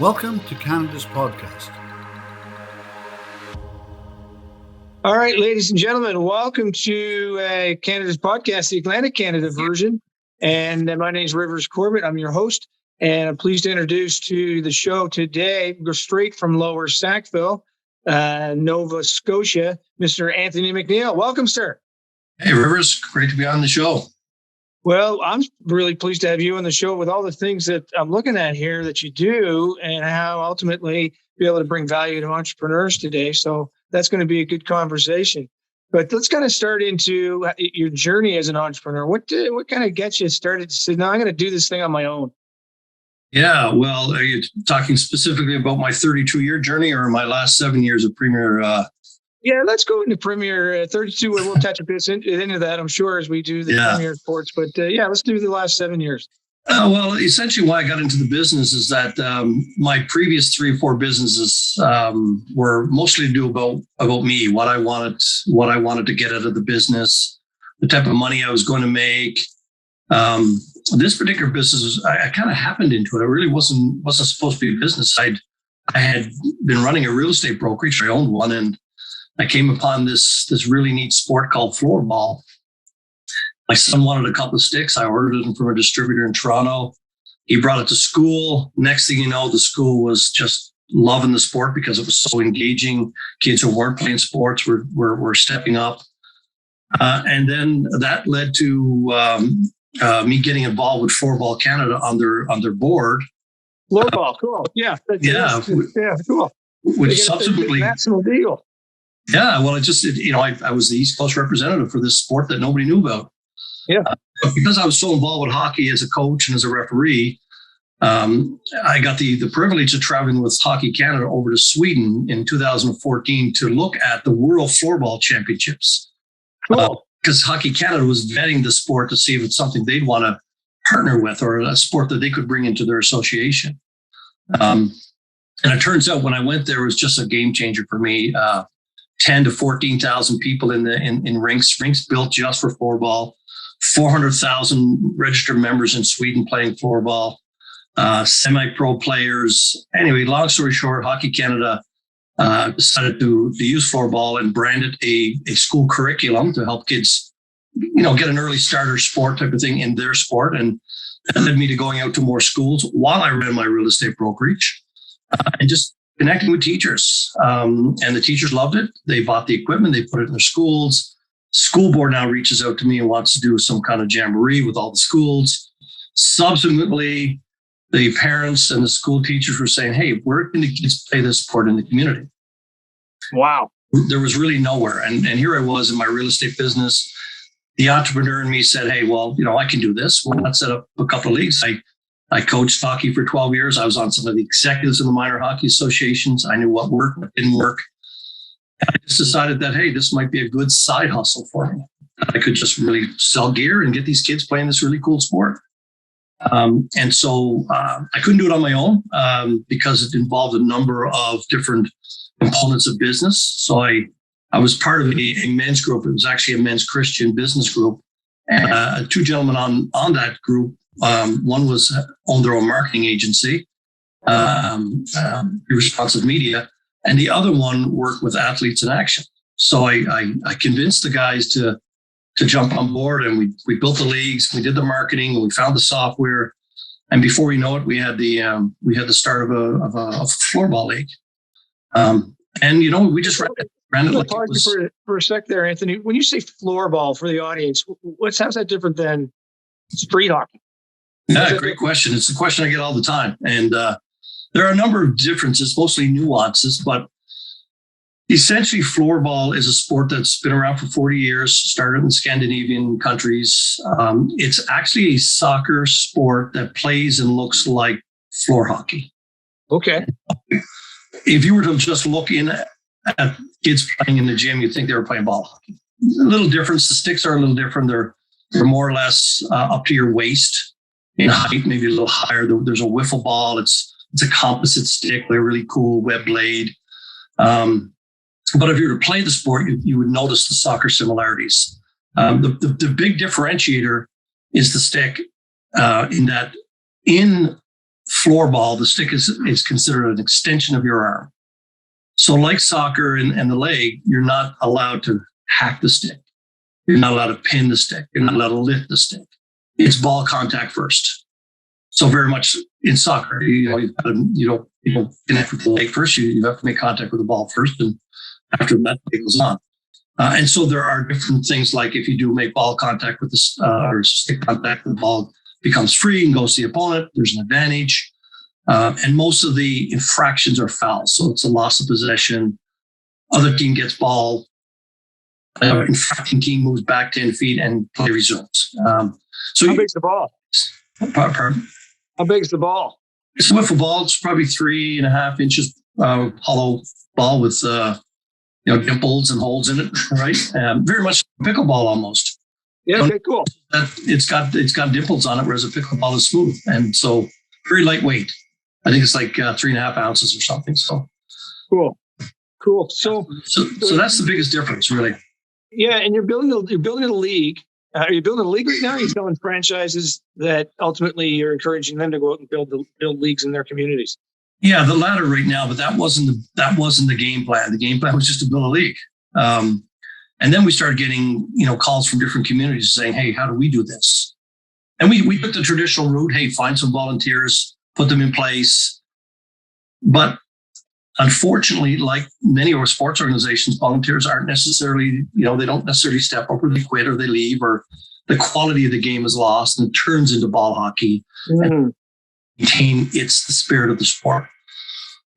Welcome to Canada's podcast. All right, ladies and gentlemen, welcome to Canada's podcast, the Atlantic Canada version. And my name is Rivers Corbett. I'm your host, and I'm pleased to introduce to the show today, go straight from Lower Sackville, Nova Scotia, Mr. Anthony McNeil. Welcome, sir. Hey, Rivers. Great to be on the show. Well, I'm really pleased to have you on the show with all the things that I'm looking at here that you do and how ultimately be able to bring value to entrepreneurs today. So that's going to be a good conversation. But let's kind of start into your journey as an entrepreneur. What kind of gets you started to say, no, I'm going to do this thing on my own? Yeah, well, are you talking specifically about my 32-year journey or my last 7 years of Premier? Yeah, let's go into Premier 32. We'll touch a bit into that, I'm sure, as we do the Premier sports. But let's do the last 7 years. Well, essentially why I got into the business is that my previous 3 or 4 businesses were mostly to do about me, what I wanted to get out of the business, the type of money I was going to make. This particular business, I kind of happened into it. I really wasn't supposed to be a business. I had been running a real estate brokerage. I owned one, and I came upon this really neat sport called floorball. My son wanted a couple of sticks. I ordered them from a distributor in Toronto. He brought it to school. Next thing you know, the school was just loving the sport because it was so engaging. Kids who weren't playing sports were stepping up. And then that led to me getting involved with Floorball Canada on their board. Floorball, cool. Yeah. Cool. Which subsequently national deal. Yeah, well, I was the East Coast representative for this sport that nobody knew about. Yeah. Because I was so involved with hockey as a coach and as a referee, I got the privilege of traveling with Hockey Canada over to Sweden in 2014 to look at the World Floorball Championships. Cool. Because Hockey Canada was vetting the sport to see if it's something they'd want to partner with or a sport that they could bring into their association. And it turns out when I went there, it was just a game changer for me. 10 to 14,000 people in rinks built just for floorball, 400,000 registered members in Sweden playing floorball, semi-pro players. Anyway, long story short, Hockey Canada decided to use floorball and branded a school curriculum to help kids, get an early starter sport type of thing in their sport. And that led me to going out to more schools while I ran my real estate brokerage and just connecting with teachers. And the teachers loved it. They bought the equipment, they put it in their schools. School board now reaches out to me and wants to do some kind of jamboree with all the schools. Subsequently, the parents and the school teachers were saying, hey, where can the kids play this sport in the community? Wow. There was really nowhere. And here I was in my real estate business. The entrepreneur in me said, hey, well, I can do this. Well, let's set up a couple of leagues. I coached hockey for 12 years. I was on some of the executives in the minor hockey associations. I knew what worked, what didn't work. And I just decided that, hey, this might be a good side hustle for me. I could just really sell gear and get these kids playing this really cool sport. And so I couldn't do it on my own because it involved a number of different components of business. So I was part of a men's group. It was actually a men's Christian business group. And 2 gentlemen on that group, one owned their own marketing agency, Responsive Media, and the other one worked with Athletes in Action. So I convinced the guys to jump on board, and we built the leagues, we did the marketing, and we found the software, and before you know it, we had the start of a floorball league, and we just ran it like it was. For a sec there, Anthony. When you say floorball for the audience, how's that different than street hockey? Yeah, great question. It's a question I get all the time. And there are a number of differences, mostly nuances, but essentially floorball is a sport that's been around for 40 years, started in Scandinavian countries. It's actually a soccer sport that plays and looks like floor hockey. Okay. If you were to just look in at kids playing in the gym, you'd think they were playing ball hockey. A little difference. The sticks are a little different. They're more or less up to your waist in height, maybe a little higher. There's a wiffle ball. It's a composite stick with a really cool web blade. But if you were to play the sport, you would notice the soccer similarities. The big differentiator is the stick in that in floor ball, the stick is considered an extension of your arm. So like soccer and the leg, you're not allowed to hack the stick. You're not allowed to pin the stick. You're not allowed to lift the stick. It's ball contact first. So very much in soccer, you don't connect with the leg first. You have to make contact with the ball first, and after that, it goes on. And so there are different things like if you do make ball contact with the or stick contact, the ball becomes free and goes to the opponent. There's an advantage. And most of the infractions are fouls. So it's a loss of possession. Other team gets ball. Infracting team moves back 10 feet and play resumes. So how big's the ball? Pardon? How big's the ball? It's a wiffle ball. It's probably 3.5 inches hollow ball with dimples and holes in it, right? Very much pickleball almost. Yeah, okay, cool. It's got dimples on it, whereas a pickleball is smooth, and so very lightweight. I think it's like 3.5 ounces or something. So cool. So that's the biggest difference, really. Yeah, and you're building a league. Are you building a league right now? Or are you selling franchises that ultimately you're encouraging them to go out and build leagues in their communities? Yeah, the latter right now, but that wasn't the game plan. The game plan was just to build a league. And then we started getting, calls from different communities saying, "Hey, how do we do this?" And we took the traditional route. Hey, find some volunteers, put them in place. But unfortunately, like many of our sports organizations, volunteers aren't necessarily, they don't necessarily step up, or they quit, or they leave, or the quality of the game is lost and it turns into ball hockey. And it's the spirit of the sport.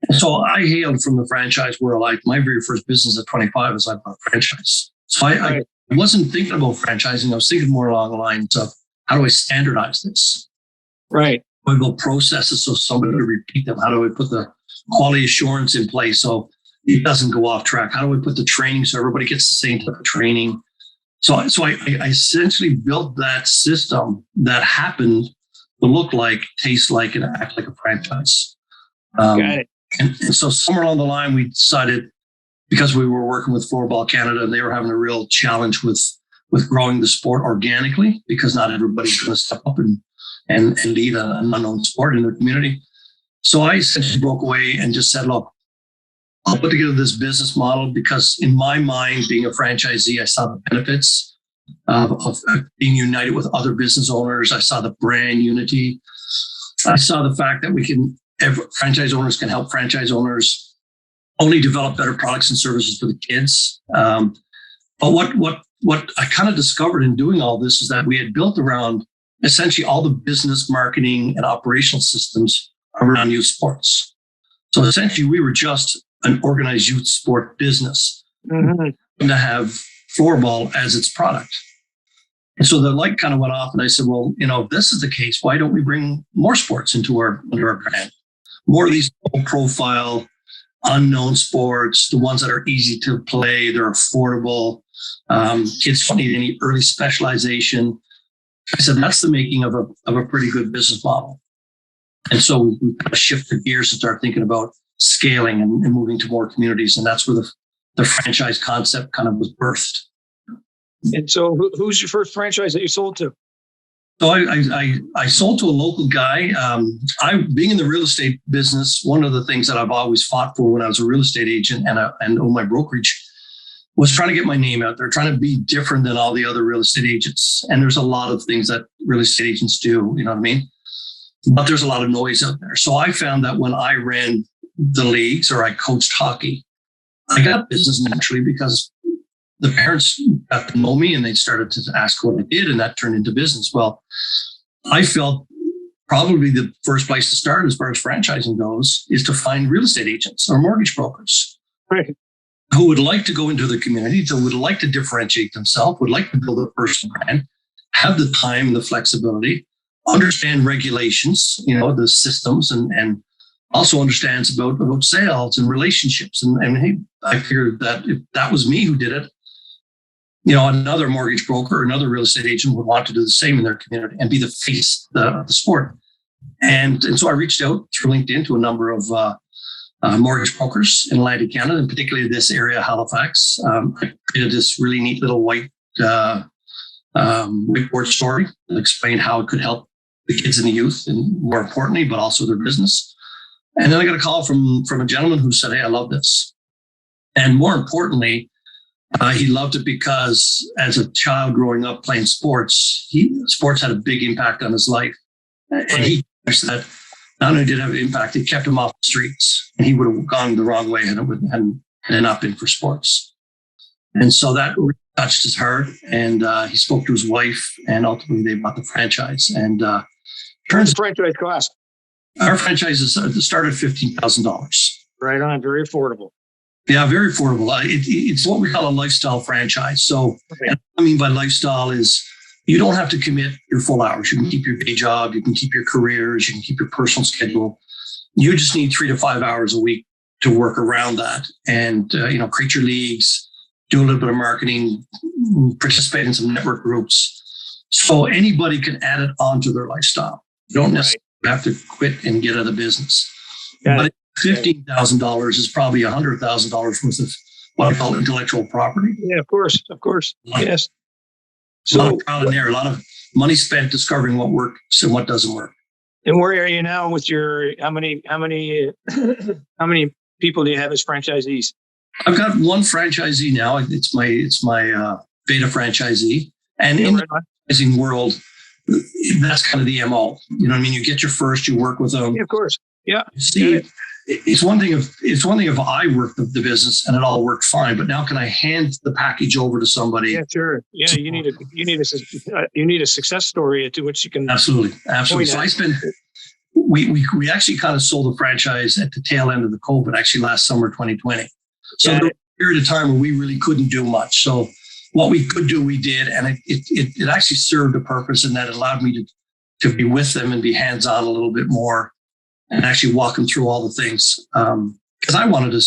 And so I hailed from the franchise world. Like my very first business at 25 was I bought a franchise. So I wasn't thinking about franchising. I was thinking more along the lines of how do I standardize this? Right. How do I build processes so somebody will repeat them? How do I put the quality assurance in place so it doesn't go off track? How do I put the training so everybody gets the same type of training? So I essentially built that system that happened to look like, taste like, and act like a franchise. Got it. And so somewhere along the line, we decided, because we were working with Floorball Canada, and they were having a real challenge with growing the sport organically, because not everybody's going to step up and lead an unknown sport in their community. So I essentially broke away and just said, look, I'll put together this business model, because in my mind, being a franchisee, I saw the benefits of being united with other business owners. I saw the brand unity. I saw the fact that franchise owners can help franchise owners only develop better products and services for the kids. But what I kind of discovered in doing all this is that we had built around essentially all the business, marketing, and operational systems around youth sports. So essentially, we were just an organized youth sport business to have floorball as its product. And so the light kind of went off, and I said, well, if this is the case, why don't we bring more sports under our brand? More of these low-profile, unknown sports, the ones that are easy to play, they're affordable. Kids don't need any early specialization. I said, that's the making of a pretty good business model. And so we kind of shifted gears and started thinking about scaling and moving to more communities. And that's where the franchise concept kind of was birthed. And so who's your first franchise that you sold to? So I sold to a local guy. Being in the real estate business, one of the things that I've always fought for when I was a real estate agent and owned my brokerage was trying to get my name out there, trying to be different than all the other real estate agents. And there's a lot of things that real estate agents do, you know what I mean? But there's a lot of noise out there. So I found that when I ran the leagues or I coached hockey, I got business naturally because the parents got to know me and they started to ask what I did, and that turned into business. Well, I felt probably the first place to start as far as franchising goes is to find real estate agents or mortgage brokers. Right. Who would like to go into the community, who would like to differentiate themselves, would like to build a personal brand, have the time and the flexibility, understand regulations, the systems, and also understands about sales and relationships. And hey, I figured that if that was me who did it, another mortgage broker or another real estate agent would want to do the same in their community and be the face of the sport. And so I reached out through LinkedIn to a number of mortgage brokers in Atlantic Canada, and particularly this area, Halifax. I created this really neat little whiteboard story that explained how it could help the kids and the youth, and more importantly, but also their business. And then I got a call from a gentleman who said, "Hey, I love this." And more importantly, he loved it because as a child growing up playing sports, sports had a big impact on his life. And he said not only did it have an impact, it kept him off the streets. And he would have gone the wrong way had it not been for sports. And so that really touched his heart. And he spoke to his wife, and ultimately they bought the franchise. And what's the franchise cost? Our franchise is started at $15,000. Right on, very affordable. Yeah, very affordable. It's what we call a lifestyle franchise. So what I mean by lifestyle is you don't have to commit your full hours. You can keep your day job, you can keep your careers, you can keep your personal schedule. You just need 3 to 5 hours a week to work around that and, create your leagues, do a little bit of marketing, participate in some network groups. So anybody can add it onto their lifestyle. You don't necessarily have to quit and get out of the business. But $15,000 is probably $100,000 worth of what I call intellectual property. Yeah, of course. Yes. So a lot of trial and error, a lot of money spent discovering what works and what doesn't work. And where are you now with your how many people do you have as franchisees? I've got one franchisee now. It's my beta franchisee, and in the franchising world, that's kind of the MO. You know what I mean? You get your first, you work with them. Yeah, of course. Yeah. See, it's one thing if I worked the business and it all worked fine, but now can I hand the package over to somebody? Yeah, sure. Yeah, you need a success story to which you can absolutely. So we actually kind of sold the franchise at the tail end of the COVID, actually last summer 2020. So there was a period of time where we really couldn't do much. So what we could do, we did, and it actually served a purpose in that it allowed me to be with them and be hands-on a little bit more, and actually walk them through all the things. Because I wanted to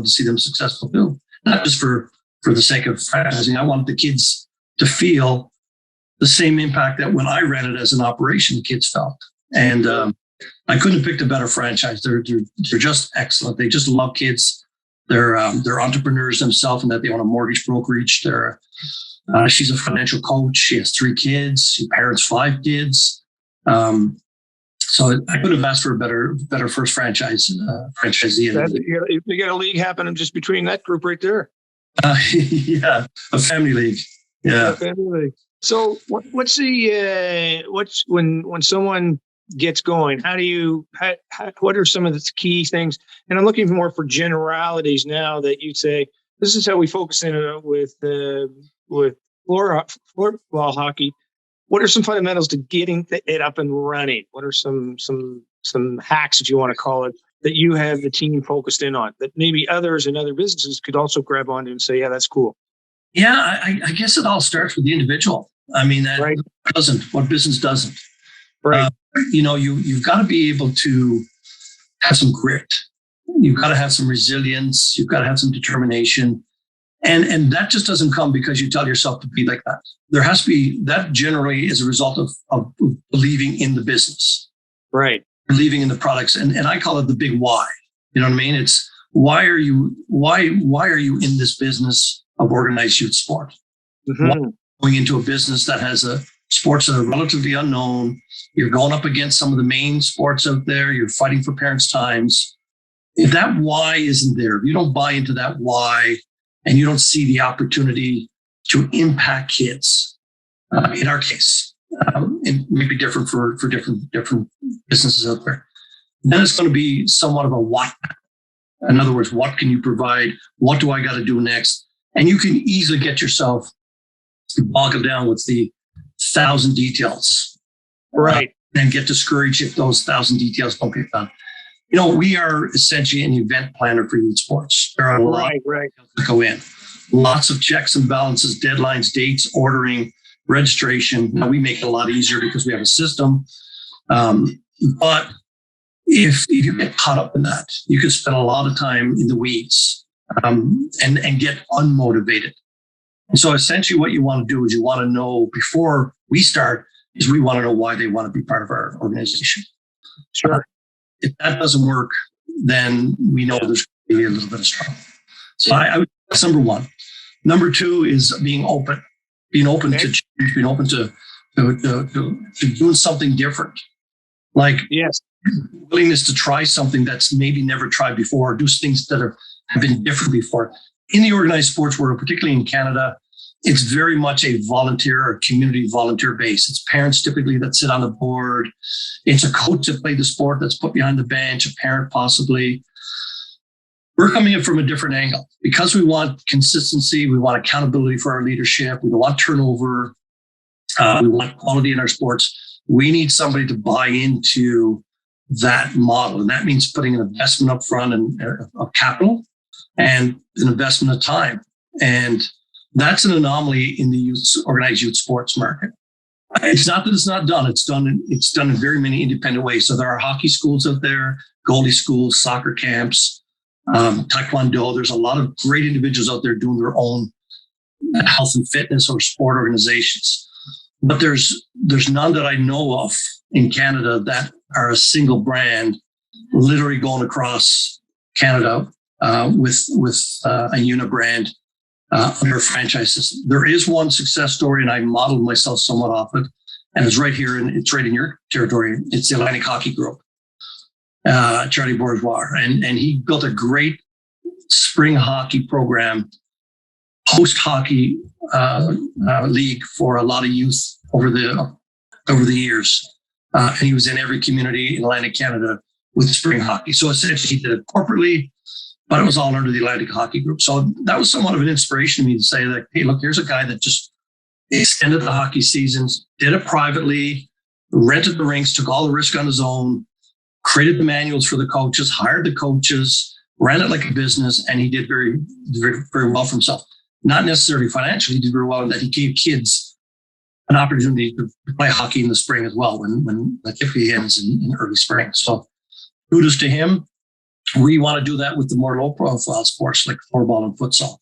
see them successful too, not just for the sake of franchising. I wanted the kids to feel the same impact that when I ran it as an operation, the kids felt. And I couldn't have picked a better franchise. They're just excellent. They just love kids. They're entrepreneurs themselves, in that they own a mortgage brokerage. She's a financial coach. She has 3 kids. She parents 5 kids. So I could have asked for a better first franchisee. You got a league happening just between that group right there. Yeah, a family league. Yeah, a family league. So what's when someone gets going? What are some of the key things? And I'm looking more for generalities now that you'd say this is how we focus in with floorball hockey. What are some fundamentals to getting it up and running? What are some hacks, if you want to call it, that you have the team focused in on that maybe others and other businesses could also grab onto and say, yeah, that's cool? Yeah, I guess it all starts with the individual. I mean, what business doesn't? Right. You've got to be able to have some grit. You've got to have some resilience. You've got to have some determination. And that just doesn't come because you tell yourself to be like that. There has to be, that generally is a result of believing in the business. Right. Believing in the products. And I call it the big why. You know what I mean? It's why are you in this business of organized youth sport? Mm-hmm. Going into a business that has sports that are relatively unknown. You're going up against some of the main sports out there. You're fighting for parents' times. If that why isn't there, if you don't buy into that why, and you don't see the opportunity to impact kids, in our case, it may be different for different businesses out there, then it's going to be somewhat of a what. In other words, what can you provide? What do I got to do next? And you can easily get yourself bogged down with the 1,000 details. Right. And get discouraged if those 1,000 details don't get done. We are essentially an event planner for youth sports. There are a lot that go in. Lots of checks and balances, deadlines, dates, ordering, registration. Now, we make it a lot easier because we have a system. But if you get caught up in that, you can spend a lot of time in the weeds and get unmotivated. And so essentially what you want to do is you want to know before we start is we want to know why they want to be part of our organization. Sure. If that doesn't work, then we know there's going to be a little bit of struggle. So that's number one. Number two is being open to change, being open to to doing something different. Like Yes. willingness to try something that's maybe never tried before, or do things that have been different before. In the organized sports world, particularly in Canada, it's very much a volunteer or community volunteer base. It's parents typically that sit on the board. It's a coach that played the sport that's put behind the bench, a parent possibly. We're coming in from a different angle because we want consistency. We want accountability for our leadership. We don't want turnover. We want quality in our sports. We need somebody to buy into that model. And that means putting an investment up front of capital and an investment of time. And that's an anomaly in the organized youth sports market. It's not that it's not done. It's done in very many independent ways. So there are hockey schools out there, goalie schools, soccer camps, taekwondo. There's a lot of great individuals out there doing their own health and fitness or sport organizations. But there's none that I know of in Canada that are a single brand, literally going across Canada with a unibrand under a franchise system. There is one success story, and I modeled myself somewhat off it, and it's right here, and it's right in your territory. It's the Atlantic Hockey Group, Charlie Bourgeois, and he built a great spring hockey program, post hockey league for a lot of youth over the years, and he was in every community in Atlantic Canada with spring hockey. So essentially, he did it corporately, but it was all under the Atlantic Hockey Group. So that was somewhat of an inspiration to me to say that, hey, look, here's a guy that just extended the hockey seasons, did it privately, rented the rinks, took all the risk on his own, created the manuals for the coaches, hired the coaches, ran it like a business, and he did very, very, very well for himself. Not necessarily financially, he did very well in that he gave kids an opportunity to play hockey in the spring as well when the typically ends in early spring. So kudos to him. We want to do that with the more low profile sports like floorball and futsal,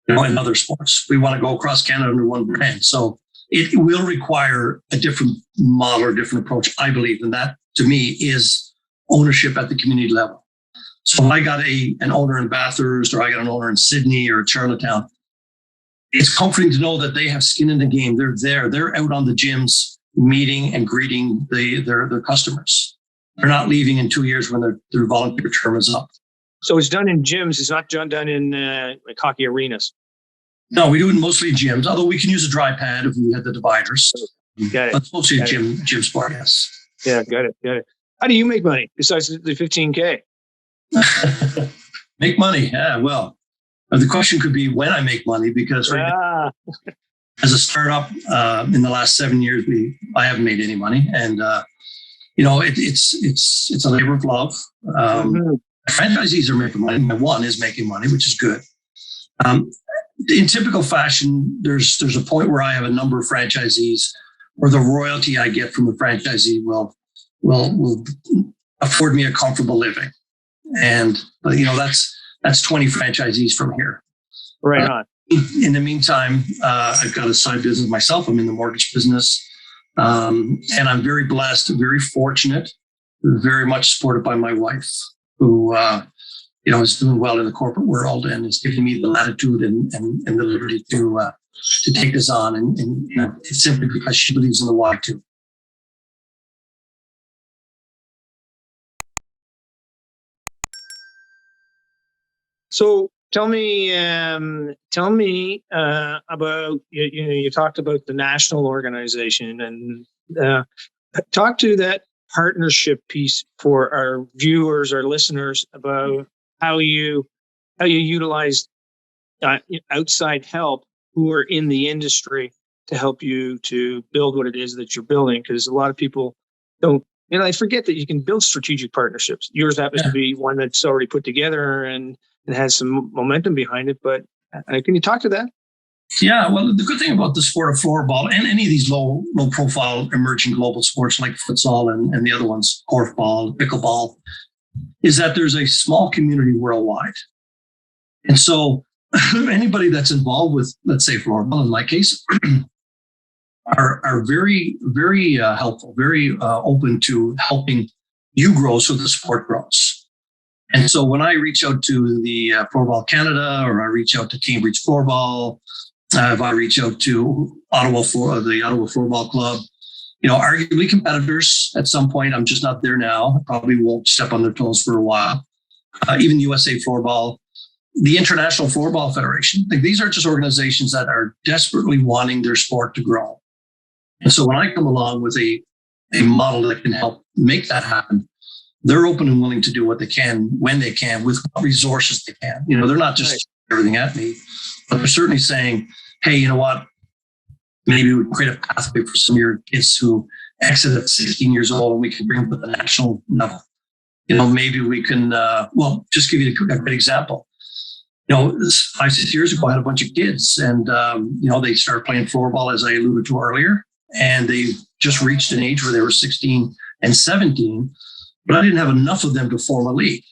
and other sports. We want to go across Canada under one brand. So it will require a different model or different approach, I believe. And that to me is ownership at the community level. So if I got an owner in Bathurst, or I got an owner in Sydney or Charlottetown, it's comforting to know that they have skin in the game. They're there. They're out on the gyms meeting and greeting their customers. They're not leaving in 2 years when their volunteer term is up. So it's done in gyms. It's not done in like hockey arenas. No, we do it mostly gyms, although we can use a dry pad if we had the dividers. Got it. But it's mostly a gym sport, yes. Yeah, got it. How do you make money besides the 15K? Make money? Yeah, well, the question could be when I make money, because as a startup in the last 7 years, I haven't made any money. And it's a labor of love. Franchisees are making money. My one is making money, which is good. In typical fashion, there's a point where I have a number of franchisees where the royalty I get from the franchisee will afford me a comfortable living. But that's 20 franchisees from here. Right on. In the meantime, I've got a side business myself. I'm in the mortgage business. And I'm very blessed, very fortunate, very much supported by my wife, who, is doing well in the corporate world and is giving me the latitude and the liberty to take this on. And it's simply because she believes in the why too. So tell me about you talked about the national organization, and talk to that partnership piece for our viewers, our listeners, about how you utilize outside help who are in the industry to help you to build what it is that you're building. Because a lot of people don't, I forget that you can build strategic partnerships. Yours happens to be one that's already put together and it has some momentum behind it. But can you talk to that? Yeah, well, the good thing about the sport of floorball and any of these low profile emerging global sports like futsal and the other ones, korfball, pickleball, is that there's a small community worldwide. And so anybody that's involved with, let's say, floorball, in my case, are very, very helpful, very open to helping you grow so the sport grows. And so when I reach out to the Floorball Canada, or I reach out to Cambridge Floorball, I reached out to Ottawa for the Ottawa Floorball Club. Arguably competitors at some point. I'm just not there now. I probably won't step on their toes for a while. Even USA Floorball, the International Floorball Federation. Like, these are just organizations that are desperately wanting their sport to grow. And so when I come along with a model that can help make that happen, they're open and willing to do what they can when they can with what resources they can. They're not just everything at me, but they're certainly saying, hey, you know what? Maybe we create a pathway for some of your kids who exit at 16 years old, and we can bring them to the national level. Maybe we can, just give you a great example. 5-6 years ago, I had a bunch of kids, and, they started playing floorball, as I alluded to earlier, and they just reached an age where they were 16 and 17, but I didn't have enough of them to form a league.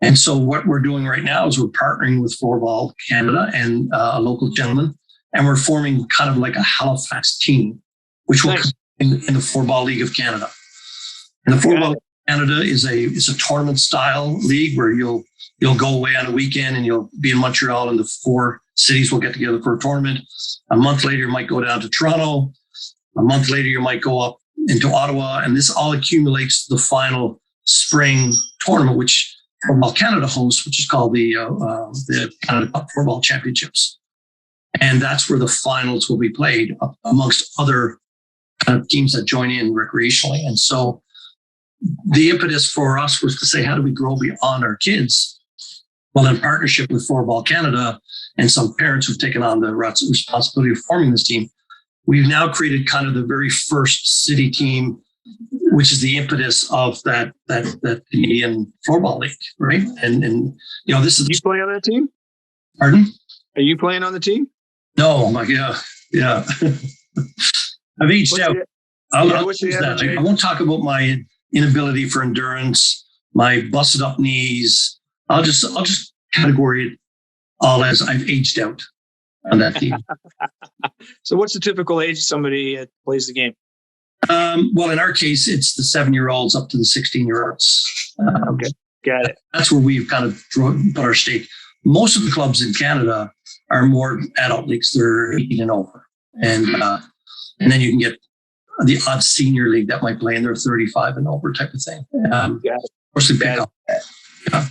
And so what we're doing right now is we're partnering with Floorball Canada and a local gentleman, and we're forming kind of like a Halifax team, which will come in the Floorball League of Canada. And the Floorball League of Canada is a tournament style league where you'll go away on a weekend and you'll be in Montreal, and the 4 cities will get together for a tournament. A month later, you might go down to Toronto. A month later, you might go up into Ottawa, and this all accumulates to the final spring tournament, which Floorball Canada hosts, which is called the Canada Cup Floorball Championships. And that's where the finals will be played amongst other kind of teams that join in recreationally. And so the impetus for us was to say, how do we grow beyond our kids? Well, in partnership with Floorball Canada and some parents who've taken on the responsibility of forming this team, we've now created kind of the very first city team, which is the impetus of that Canadian Floorball League, right? And this is... You play on that team? Pardon? Are you playing on the team? No, yeah. I've aged out. I'll choose that. I won't talk about my inability for endurance, my busted up knees. I'll just categorize it all as I've aged out on that team. So what's the typical age somebody plays the game? Well, in our case, it's the 7-year-olds up to the 16-year-olds. Okay, got it. That's where we've kind of put our stake. Most of the clubs in Canada are more adult leagues. They're 18 and over. And then you can get the odd senior league that might play, and they're 35 and over type of thing. Mostly pick up. Yeah.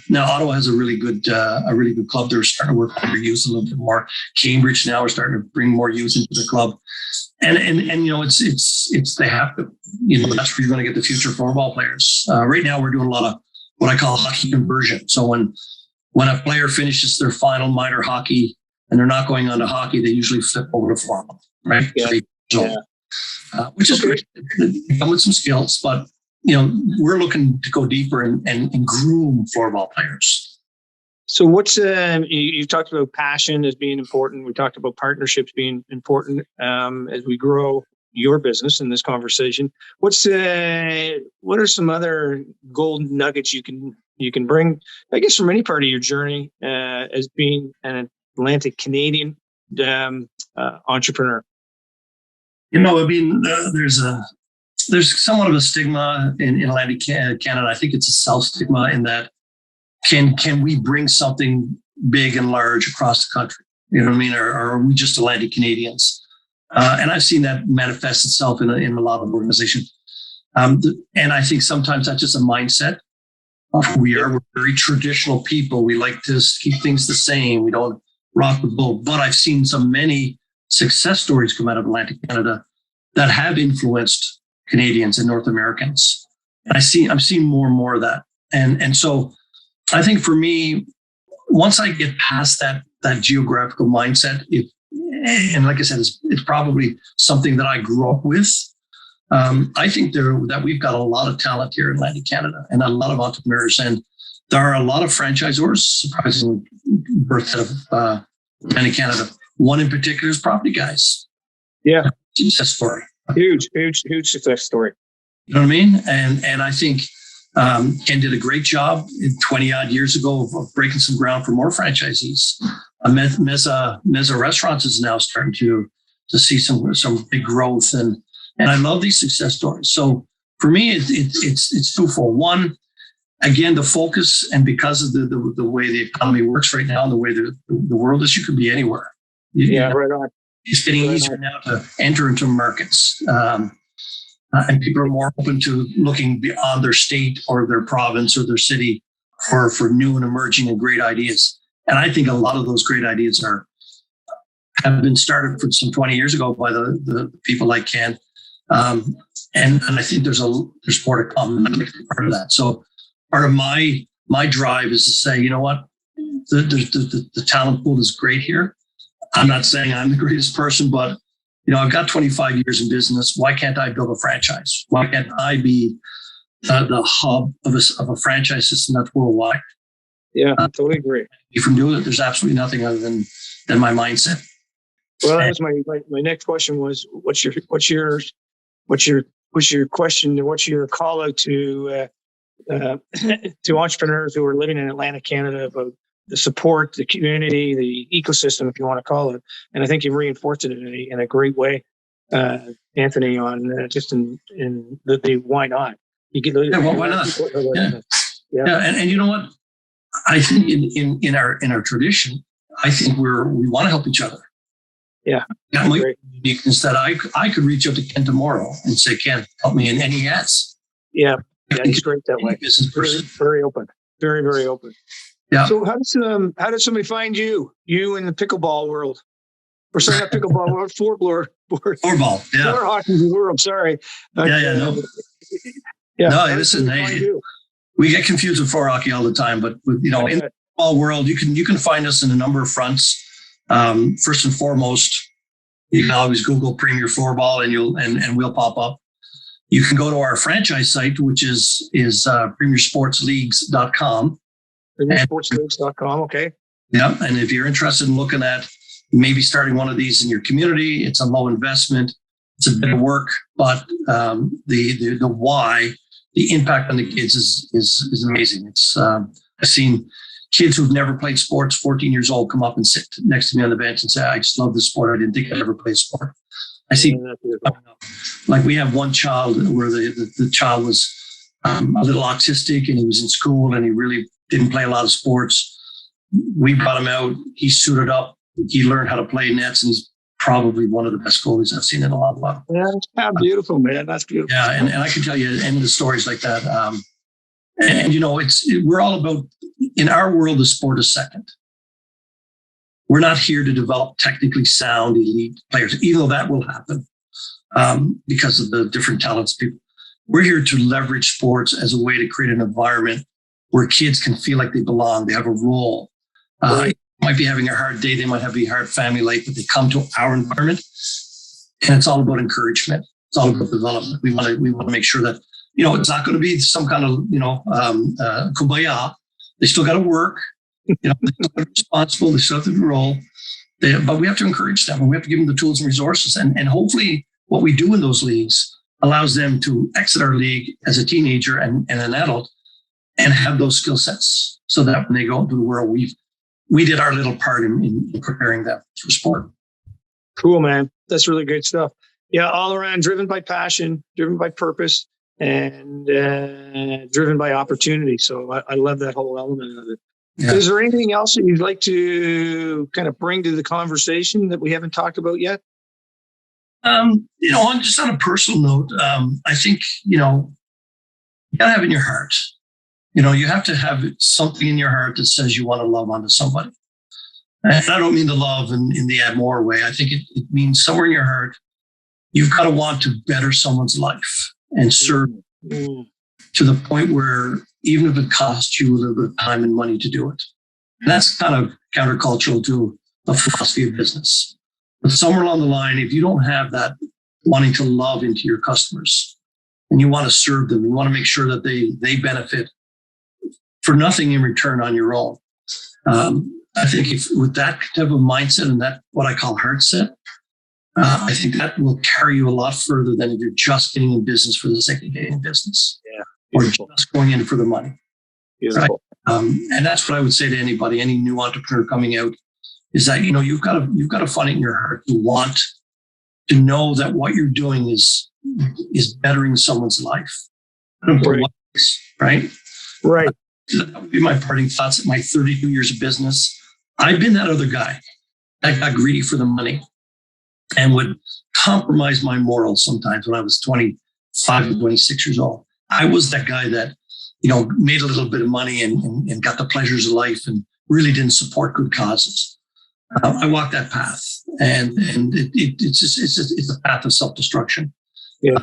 Now, Ottawa has a really good club. They're starting to work on their youth a little bit more. Cambridge now are starting to bring more youth into the club. And it's they have to, that's where you're going to get the future floorball players. Right now, we're doing a lot of what I call hockey conversion. So when a player finishes their final minor hockey and they're not going on to hockey, they usually flip over to floorball, right? Which is great. They come with some skills, but we're looking to go deeper and groom floorball players. So what's you talked about passion as being important. We talked about partnerships being important as we grow your business in this conversation. What are some other golden nuggets you can bring, I guess, from any part of your journey as being an Atlantic Canadian entrepreneur? There's somewhat of a stigma in Atlantic Canada. I think it's a self-stigma in that can we bring something big and large across the country? You know what I mean? Or are we just Atlantic Canadians? And I've seen that manifest itself in a lot of organizations. And I think sometimes that's just a mindset of who we are. We're very traditional people. We like to keep things the same. We don't rock the boat. But I've seen many success stories come out of Atlantic Canada that have influenced Canadians and North Americans. And I'm seeing more and more of that. And so I think for me, once I get past that geographical mindset, and like I said, it's probably something that I grew up with. I think that we've got a lot of talent here in Atlantic Canada and a lot of entrepreneurs. And there are a lot of franchisors, surprisingly, birthed out of Atlantic Canada. One in particular is Property Guys. Yeah. Success story. Huge success story. You know what I mean? And I think Ken did a great job 20 odd years ago of breaking some ground for more franchisees. Meza Restaurants is now starting to see some big growth, and I love these success stories. So for me, it's twofold. One, again, the focus, and because of the way the economy works right now, and the way the world is, you could be anywhere. Right on. It's getting easier now to enter into markets. And people are more open to looking beyond their state or their province or their city for new and emerging and great ideas. And I think a lot of those great ideas have been started for some 20 years ago by the people like Ken. And I think there's more to come. I'd like to be part of that. So part of my drive is to say, you know what, the talent pool is great here. I'm not saying I'm the greatest person, but I've got 25 years in business. Why can't I build a franchise? Why can't I be the hub of a franchise system that's worldwide? Yeah, I totally agree. From doing it, there's absolutely nothing other than my mindset. Well, that was my next question was, what's your question and what's your call out to entrepreneurs who are living in Atlantic Canada about the support, the community, the ecosystem, if you want to call it. And I think you've reinforced it in a great way, Anthony, on just in the why not? You get why not? Yeah. And you know what? I think in our tradition, I think we want to help each other. Yeah. That might be uniqueness that I could reach out to Ken tomorrow and say, Ken, help me. And he has. Yeah. He's great that way. Very open. Very, very open. Yeah. So how does somebody find you in the pickleball world? Or sorry, not pickleball world, floorball. Yeah. Floor hockey world, sorry. No. No, listen, we get confused with floor hockey all the time, but in the football world, you can find us in a number of fronts. First and foremost, you can always Google Premier Floorball and we'll pop up. You can go to our franchise site, which is premiersportsleagues.com. Premiersportsleagues.com, okay. Yeah, and if you're interested in looking at maybe starting one of these in your community, it's a low investment, it's a bit of work, but the why, the impact on the kids is amazing. It's I've seen kids who've never played sports, 14 years old, come up and sit next to me on the bench and say, I just love this sport. I didn't think I'd ever play a sport. I see, like we have one child where the child was a little autistic and he was in school and he really didn't play a lot of sports. We brought him out. He suited up. He learned how to play nets and he's probably one of the best goalies I've seen in a while. Yeah, that's beautiful, man. That's beautiful. Yeah, and I can tell you endless stories like that. And we're all about, in our world, the sport is second. We're not here to develop technically sound elite players, even though that will happen because of the different talents people. We're here to leverage sports as a way to create an environment where kids can feel like they belong. They have a role. They might be having a hard day. They might have a hard family life, but they come to our environment, and it's all about encouragement. It's all about development. We want to make sure that it's not going to be some kind of kumbaya. They still got to work. They're responsible. They still have to roll. But we have to encourage them, and we have to give them the tools and resources. And hopefully, what we do in those leagues allows them to exit our league as a teenager and an adult, and have those skill sets, so that when they go into the world, we did our little part in preparing them for sport. Cool, man. That's really great stuff. Yeah, all around driven by passion, driven by purpose, and driven by opportunity. So I love that whole element of it. Yeah. Is there anything else that you'd like to kind of bring to the conversation that we haven't talked about yet? Just on a personal note, I think, you gotta have it in your heart. You have to have something in your heart that says you want to love onto somebody. And I don't mean the love in the amour way. I think it means somewhere in your heart, you've got to want to better someone's life and serve to the point where even if it costs you a little bit of time and money to do it. And that's kind of countercultural to the philosophy of business. But somewhere along the line, if you don't have that wanting to love into your customers and you want to serve them, you want to make sure that they benefit for nothing in return on your own. I think if with that type of mindset and that what I call heart set, I think that will carry you a lot further than if you're just getting in business for the sake of getting in business, or just going in for the money. Right? And that's what I would say to anybody, any new entrepreneur coming out, is that you've got to find it in your heart to want to know that what you're doing is bettering someone's life. Right. That would be my parting thoughts at my 32 years of business. I've been that other guy. I got greedy for the money and would compromise my morals sometimes when I was 25 to 26 years old. I was that guy that, made a little bit of money and got the pleasures of life and really didn't support good causes. I walked that path, and it's a path of self-destruction. Yeah.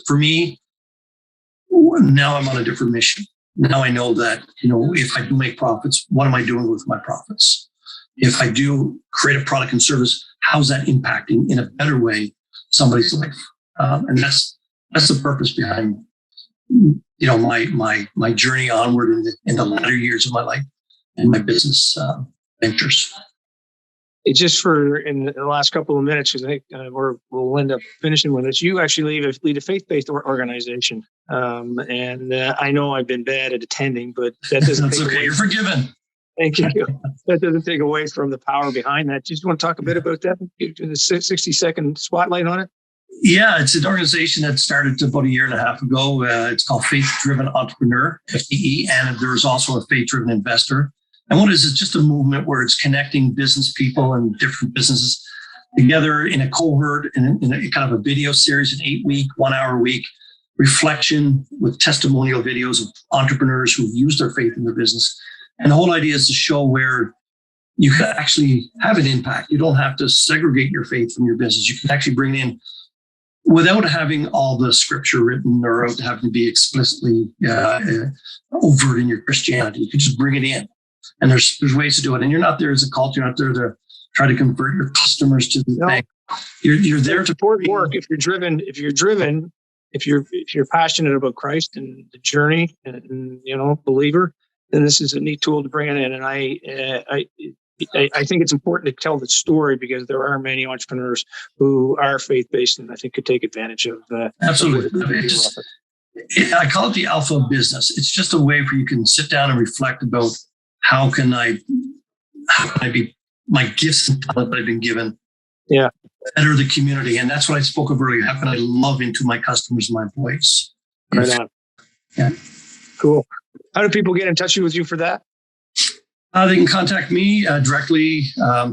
For me, now I'm on a different mission. Now I know that, if I do make profits, what am I doing with my profits? If I do create a product and service, how's that impacting in a better way somebody's life? And that's the purpose behind, my journey onward in the latter years of my life and my business ventures. It's just in the last couple of minutes, because I think we'll end up finishing with this. You actually lead a faith-based organization, and I know I've been bad at attending, but that doesn't. That's okay. You're forgiven. Thank you. That doesn't take away from the power behind that. Just want to talk a bit about that? Give the 60-second spotlight on it. Yeah, it's an organization that started about a year and a half ago. It's called Faith Driven Entrepreneur, FDE, and there's also a Faith Driven Investor. And what it is, it's just a movement where it's connecting business people and different businesses together in a cohort, in a kind of a video series, an 8-week, 1-hour week reflection with testimonial videos of entrepreneurs who've used their faith in their business. And the whole idea is to show where you can actually have an impact. You don't have to segregate your faith from your business. You can actually bring it in without having all the scripture written or without having to be explicitly overt in your Christianity. You can just bring it in. And there's ways to do it. And you're not there as a cult. You're not there to try to convert your customers to the bank. You're there to support work. If you're passionate about Christ and the journey and believer, then this is a neat tool to bring it in. And I think it's important to tell the story because there are many entrepreneurs who are faith-based and I think could take advantage of absolutely. I call it the alpha of business. It's just a way where you can sit down and reflect about how can I be my gifts and talent that I've been given better the community. And that's what I spoke of earlier. How can I love into my customers and my employees? Right on. Yeah. Cool. How do people get in touch with you for that? They can contact me directly.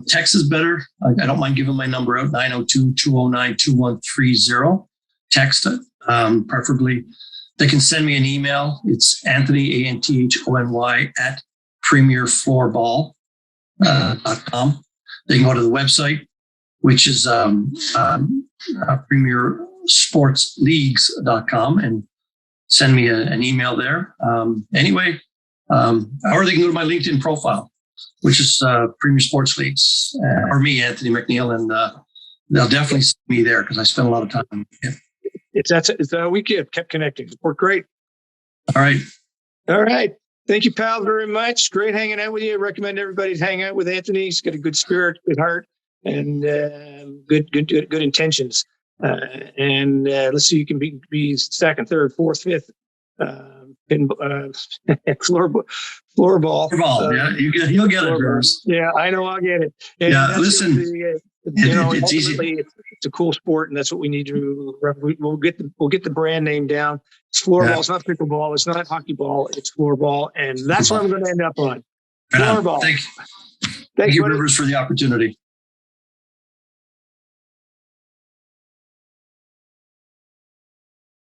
Text is better. I don't mind giving my number out, 902-209-2130. Text it, preferably. They can send me an email. It's Anthony, ANTHONY, at premierfloorball.com. They can go to the website, which is premiersportsleagues.com, and send me an email there. Or they can go to my LinkedIn profile, which is Premier Sports Leagues, or me, Anthony McNeil, and they'll definitely see me there because I spend a lot of time. Yeah. It's we kept connecting. We're great. All right. Thank you, pal, very much. Great hanging out with you. I recommend everybody to hang out with Anthony. He's got a good spirit, good heart, and good intentions. And let's see, you can be second, third, fourth, fifth. Floorball. Yeah, you'll get it, Bruce. Yeah, I know I'll get it. And listen, it's easy. It's a cool sport, and that's what we need to. We'll get the brand name down. It's floorball. Yeah. It's not pickleball. It's not hockey ball. It's floorball, and that's what I'm going to end up on. Floorball. Thank you, Rivers, for the opportunity.